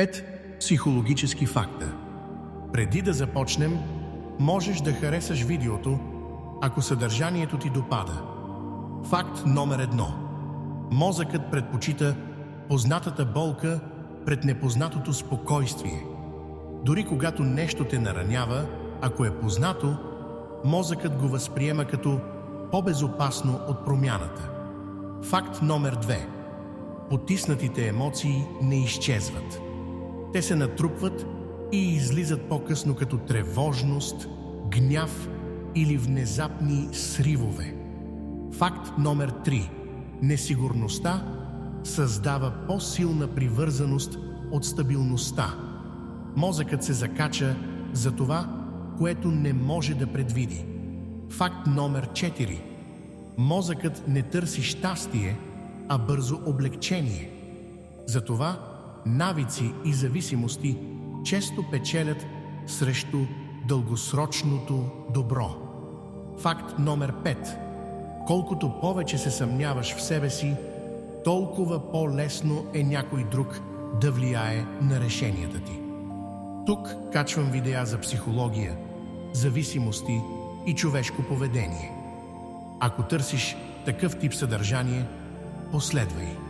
5 психологически факта. Преди да започнем, можеш да харесаш видеото, ако съдържанието ти допада. Факт номер 1. Мозъкът предпочита познатата болка пред непознатото спокойствие. Дори когато нещо те наранява, ако е познато, мозъкът го възприема като по-безопасно от промяната. Факт номер 2. Потиснатите емоции не изчезват. Те се натрупват и излизат по-късно като тревожност, гняв или внезапни сривове. Факт номер 3. Несигурността създава по-силна привързаност от стабилността. Мозъкът се закача за това, което не може да предвиди. Факт номер 4. Мозъкът не търси щастие, а бързо облегчение. Затова навици и зависимости често печелят срещу дългосрочното добро. Факт номер 5. Колкото повече се съмняваш в себе си, толкова по-лесно е някой друг да влияе на решенията ти. Тук качвам видеа за психология, зависимости и човешко поведение. Ако търсиш такъв тип съдържание, последвай.